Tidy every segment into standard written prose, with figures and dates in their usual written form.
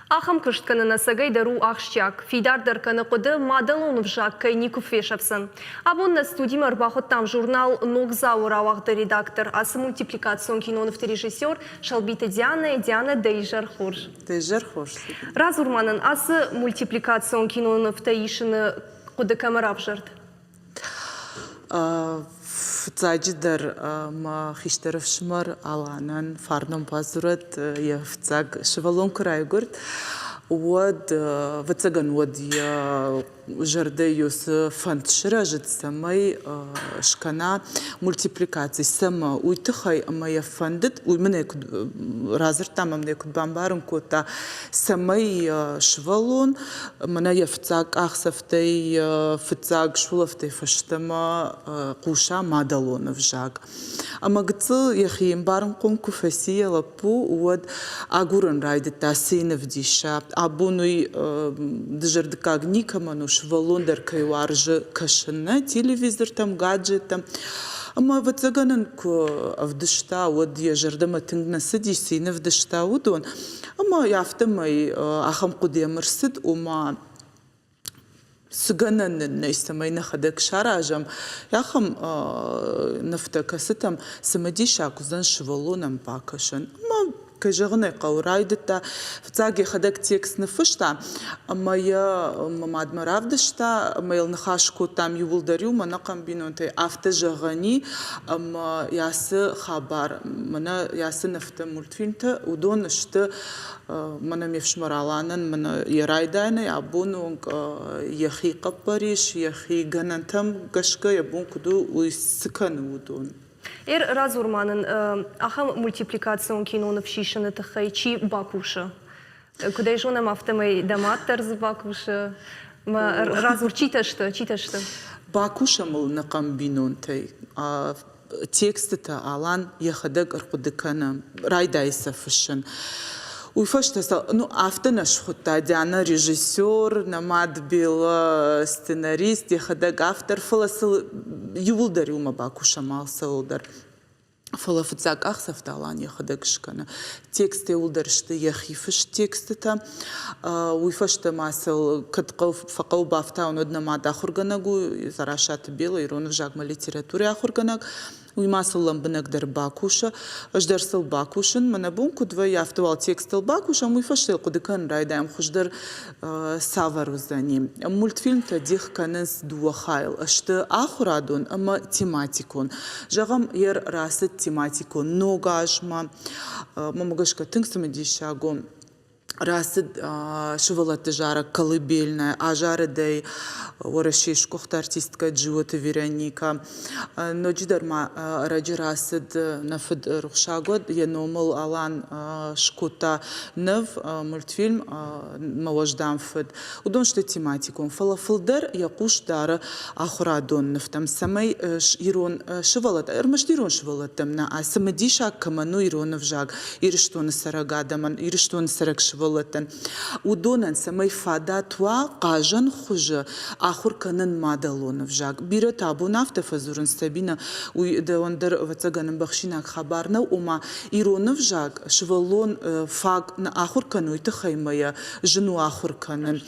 Ахәым кыштканы æцәэйгәйдәр ахсджиаг. Фидардәр куыды мадәлон æвзаг никуы фешәфсен. Абон студимæ æрбахуыдтам журнал Ногдзау равагды редактор. Асы мультипликацион кинонывты режиссер Сәлбиты Дианæйы хорш. Раз урманын асы мультипликацион кинонывты ишіні куды камерав жырд. æцæйгæйдәр ма хиштаров шмар аланан фарном пазурат æвзаг швалон крайгурт. Вот вцаган вот я жарды юс фантшира жит самай шкана мультипликации сама уйтхай моя фандит у меня разер там мне куд бамбаром кота самай швалон мана æвзаг ахсавтай фцаг швулавтай фаштама куша мадәлон æвзаг амагцы яхим барм конку фасия лапу вот агуран райдит тасиневдиша Абонуй дежардка гникаману швалондер кайваржи кашина телевизор там гаджетом. Ама вцаганан ку авдышта вот я жардама тингна сидиш сине вдышта удон. Ама яфтамай ахам кудемерсид ума сганан нейсамай нахадак шаражам. Яхам нафтакаситам самадиша кузан швалонам пакашан. كجغني قورайдыта фцаги хадак текст нефышта моя мамад маравдышта майл нахашку там ювулдарю мана комбинонте автожагани ясы хабар мана ясы нафта мультфильмта удонышты мана мевшмараланан мана ярайдайны абон яхи капариш яхи ганантам гашка ябон куду уйсыканы удон Раз урманын ахәым мультипликацион кинонов шишыны тахай чи бакуша. Кудай жонам автомай даматтар з бакуша. Раз ур читашты. Бакуша мыл на комбинонтай. Тексты-то алан яхадак аркудыкана райдайса фышын. Уйфаштаса, ну, автонаш хута, Диана режиссер, намад бил сценарист, яхадак автор, фаласыл ювулдар юма бакуша малсылдар. Фалафыцак ахсавталан яхадак шкана. Тексты ювулдаршты яхифыш тексты-то. Уйфашта масыл кыткал факал бафтаун однамад ахурганагу, зарашаты била, иронов жагма литературе ахурганаг. Уймасылам бинагдер бакуша, аждарсыл бакушин, манабун кудва яфтувал текстил бакуша, уйфашил кудыкан райдаем хуждар савару за ним. Мультфильм-то дих канес дуахайл, ашты ахурадун, ама тематикон. Жагам ер расет тематикон, ногажма, мамагашка тыңсымы дишагу. Расид шывалаты жара колыбельная, а жары дай орашишкухта артистка Джиота Вероника. Но джидарма раджи расид нафид рухшагод, еномал алан шкута нев мультфильм маваждам фид. Удон что тематикон. Фалафилдер якуш дара ахурадон нефтам. Самай ирон шывалат, эрмаш ирон шывалатамна, а самадиша каману иронов жаг. Ириштон сарагадаман, ириштон сарак шывалат. Удонан самай фада туа кажан хуже ахур кәнын мадәлон æвзаг. Бирет Абон автофазурын стабина уйдавандыр вацаганын бахшинак хабарна ума ирон æвзаг швалон фаг на ахур кәнуй тахаймая жину ахур кәнын.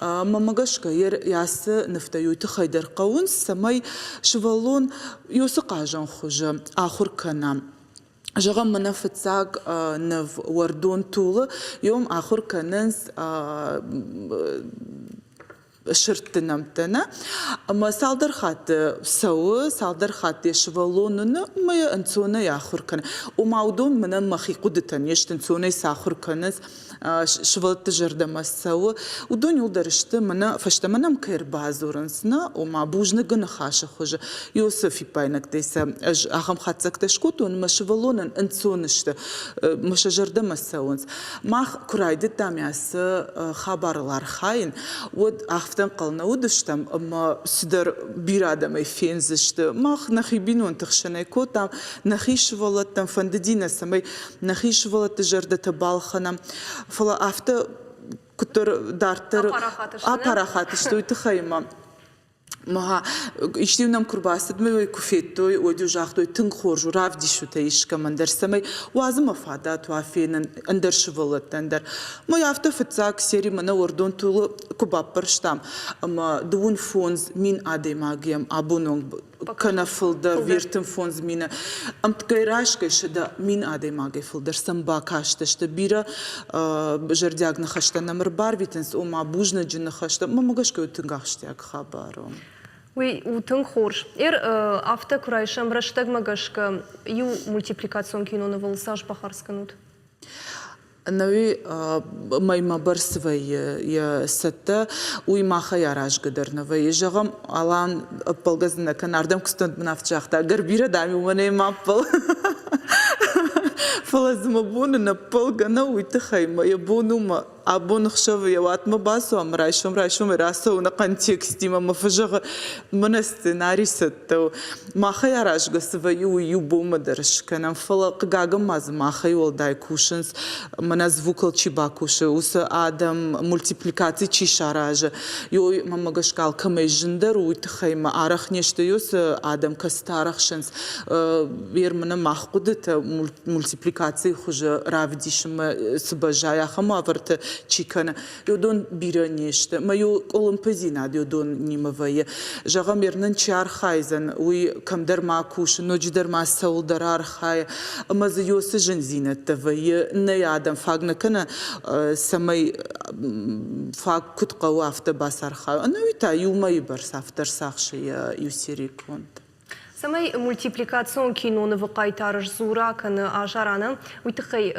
Мамагашка ер ясы нефтаюй тахайдар қаун самай швалон юсы кажан хуже ахур кәнам. Жагам мана фцаг нев вардон тула йом ахур кәненс шырттынамтана. Ама салдар хаты сауы, салдар хаты швалонуны мая анцона яхур кәнен. Умаудон мана махи кудытан ештен цонай сахур кәненс швалты жардамас сауы. Удон юлдарышты мана фаштаманам кайр базурынсына ума бужны гыны хашы хуже. Йосиф ипайнак дейса ахам хатсакта шкутун ма швалонын анцонышты маша жардамас сауынс. Мах курайды там ясы хабарлар хайын. Вот ахфтан қална удыштам, ама сидар бирадамай фензышты. Мах нахибинун тахшанай котам, нахишвалаттам фандадина самай нахишвалатты жардата балханам. Фала авто, который дартер апарахаты, что это хайма. Маха иштивнам курбасыдмы ой куфеттой ойду жахтой тың хоржу равдишу таишка мандерсамай уазыма фада туафенен андершволаттандар. Мой автофицак сери мана ордон тулу кубаппарштам. Ама дуун фонз мин адемагиям абонон канафылда вертым фонз мина. Амткайрашкай шеда мин адемагай фылдар самбакашта шта бира жардяг нахашта намыр барвитенс ома бужна джи нахашта мамагашкай утынгахштяг хабаром. Oui, u tâng хорж. Aftă curajăm răștăg măgășcă iu мультипликацион кинонывты саж бахарсканут. Нави май мабарсвай я сатта уй маха яраш гадарнавай жагам алан полгазна канардам кустанд нафчахта гарбира дами умане маппал. فلازم أبون نبلغنا ويتخيم يبونوا أبون خشوا يوات ما باسوا رايشوم راسه ونقنتكستي ما فجأة من السيناريو ستو ما خيارش قصوا يبو مدرش كان فلق قاعم ما خيول دايكوشنز من звукал чибакуше уса адам мультипликации чишаража يو ما مجش قال كم يجندر ويتخيم عرخ نشتيوس adam كستارخشنز بيرمنا مخقودة مультипликации خج равдишم سبجايا خما ورت чикана يودون بيرانيشت ما يو أولمبيزينا يودون نيموية جاغميرنن چار خايزن وي كم در ما كوش نوج در ما سول درار خاي أما زيوس جنزينة تفية نيادم فاقنا كنا سمي فاق كت قوافت باسر خاي أنا ويتا يوما يبرس أفتر ساخشي يسيري كونت Самай мультипликацион кинонывты кайтарыш зура каны ажараны уйтыкай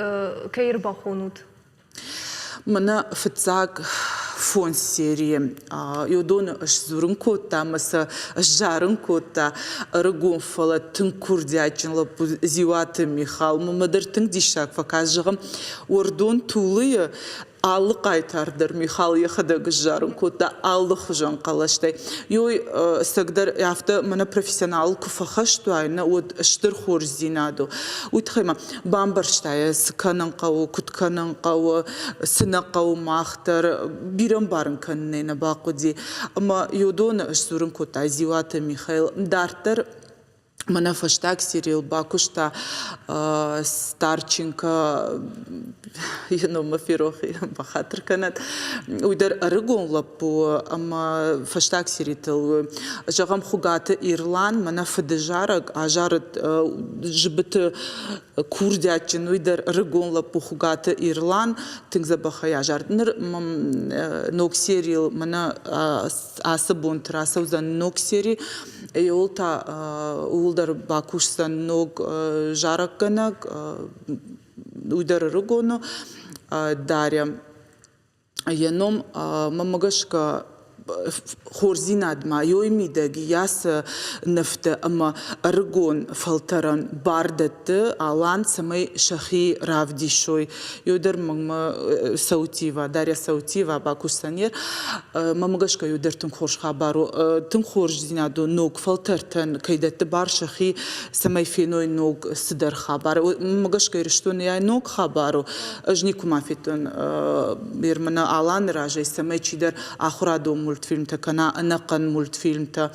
кәйрбахуыдтам. Мана фесæфдзәг фон серии يودون أشزورن كوتا مسا أشجارن كوتا رجون فلا تنكردياتن لبو زيوات ميخال ممدر تنديشاك فكاجهم وردون طولي аллы кайтардыр Михал яхадагы жарым кота аллы хужан калаштай йой сагдыр яфта мана профессионал куфахашту айна от штыр хорзинадо утхайма бамбарштай сканан кау кутканан кау сына кау махтар бирам барын каннена бакуди ама йодон штурын кота зивата Михаил дартер Мана фаштаг сериал бакушта старченко мафирохи бахатр канат уйдар аргон лапу ама фаштаг сериал жагам хугата Ирлан мана фадежараг ажарат жбт курдячин уйдар аргон лапу хугата Ирлан тингзабахая жарднер ног сериал мана асабон трасаузан ног сериал Еолта улдар бакушсан ног жаракганак уйдар рыгону даря яном мамагашка хорзинадма йоймидаги яс нефте ама аргон фалтаран бардатты алан самай шахи равдишой йодер мама саутива дарья саутива бакушсанер мамагашка йодер тун хорш хабару тун хорзинаду ног фалтартан кайдатты бар шахи самай феной ног сидар хабар мамагашка ириштун яй ног хабару ажнику мафитун бермана алан ражай самай чидер ахураду мультфильм та кана анакан мультфильм та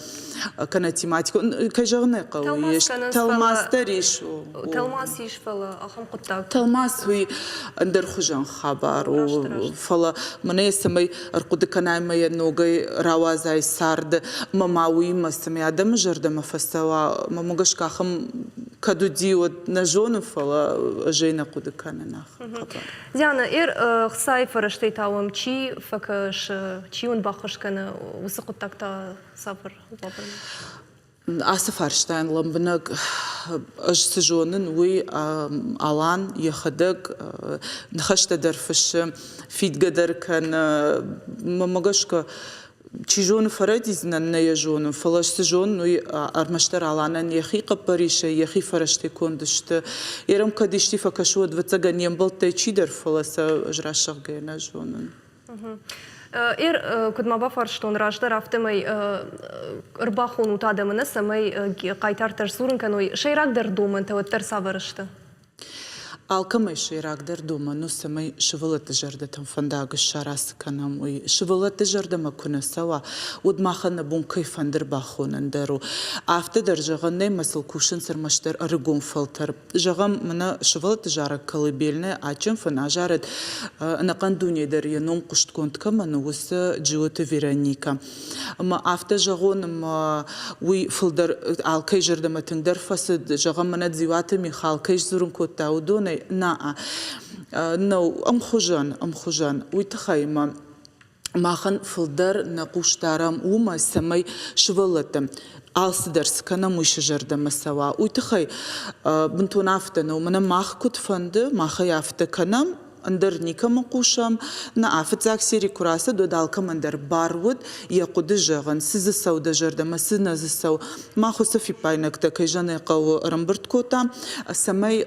кана тематика кажагны кауи талмас таришу талмас ишфала ахам куттак талмас уи андер хужан хабару фала мане самай аркуды кана мая ногай равазай сард мамауи масами адам жарда мафасава мамугашка хам кадуди от нажону фала жена куды кана нах Диана сайфара штейтауам чи факаш чи он бахаш كان وسقط تكتا سافر أسفرشتين لمبنك أجسجونن وي ألان يخدق نخشت درفش فيدقدر كان ممجشك تيجون فراديزنا نيجون فلاش تجون وي أرمشتر علانن يخي قبريشة يخي فرشتي كوندشت يرم كديشتي فكشود وتجن ينبل تيجيدر فلاس أجراشق جينا جونن كدما بفرشتون راجدر أفتمي أرباخون وتادمنا سمي قايتار ترسورن كانوا شيراك در دومن توتر سافرشته Алкамай шейрагдер дома, ну самай шывылаты жардатам фандагы шарасы канам, уй шывылаты жардама күні сава, удмахана бун кайфандыр бахонандару. Афтадар жағаннай масыл кушын сырмаштар арыгон фалтар. Жағам мына шывылаты жара колыбельны, ачым фана жарад нақан дунейдар янон куштконтка мана усы джиоты Вероника. Ма афта жағоным уй фылдар алкай жардама тыңдар фасы жағам мана дзиваты михал кайш зурын котта удонай نعم نو أم خجان ويتخيم ماخن فلدر نقوش دارم وما سمي شغلتم أصدرس كنا مش جرد مسوا ويتخي بنتو نافتنا ومن ماخ كنت فند ماخ يافت كنام اندر نیکم قوشم نه ævzag سری کراسه دو دالکم اندر بارود یا قد جغن سیز سود جردم سیز نز سو ما خصفی پاینک تکیجان قو رمبرت کوتام سمی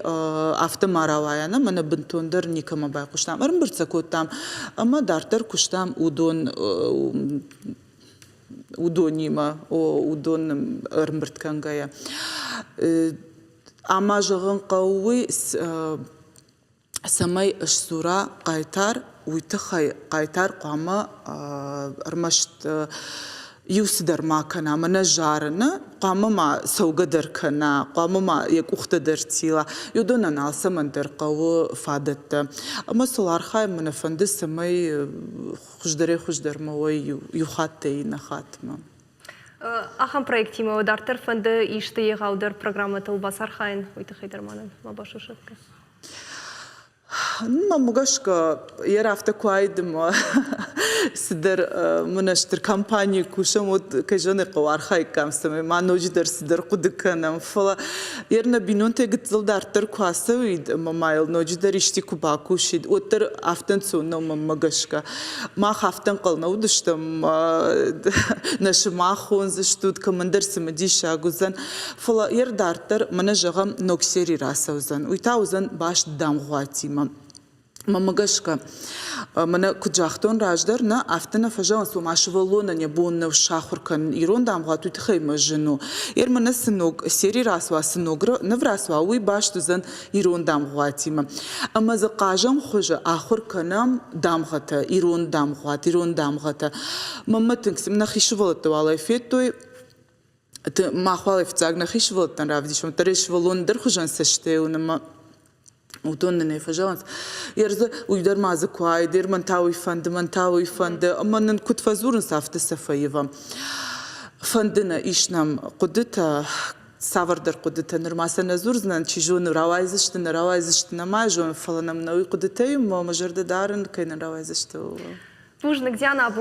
آفت ماراوایانه من بنتوندر نیکم بای قوشتام رمبرت کوتام اما دارتر کوشتام udonima udon rmbrt kangaya ama jagın qawi سمي الصورة قايتار ويتخي قايتار قاما رمشت يوسدر ما كنا من جارنا قاما ما سوقدر كنا قاما ما يك درتيلا يدونا نالسا من در قاو فادت اما سولار خاي من فندس سمي خجدر موي يخاتي نخاتما Ахәм проектима редактор фонды иште егаудар программа тылбасар хайын уйтыхайдар манын мабашу шатка. ما مگشکا یه رفته کوایدم سدر منشتر کمپانی کوشم و کجان قوار خای کم سمی ما نوجی در سدر قد کنم فلا یه نبینون تگتل دارتر کواسوید مایل نوجی در اشتی کوباکوشید و تر افتن سونم مگشکا ما خفتن قلنا ودشتم نشما خونزشتود کمندر سمدی شاگوزن فلا یه دارتر من جغم نوکسری راسوزن ویتاوزن باش دام غواتی مامگشکا من کجاختون راجدر نه افتنا فجان سو ماشولونا نبون نو شاخر کن ایران دام غاتو تخی مجنو یر من سنوگ سری راسوا سنوگر نوراسوا وی باش تزن ایران دام غاتیم اما ز قاجم خوج آخر کنم دام غتا ایران دام غتا مامتنکس من خیش ولت والای فیتوی ما خوالی فتاگ نخیش ولتن راودیشم ترش ولون در خوجان سشته ونما ودون نفجانس يرز ويدر مازه كوايدر من تاوي فند اما نن كنت فزورن سافت سفايفا فندنا ايشنام قدتا سافردر قدتا نرماسا نزورزنان چيجون راوايزشتنا ماجون فلانم نوي قدتايم مجرد دارن كاين راوايزشتو Пужник Диана Абон.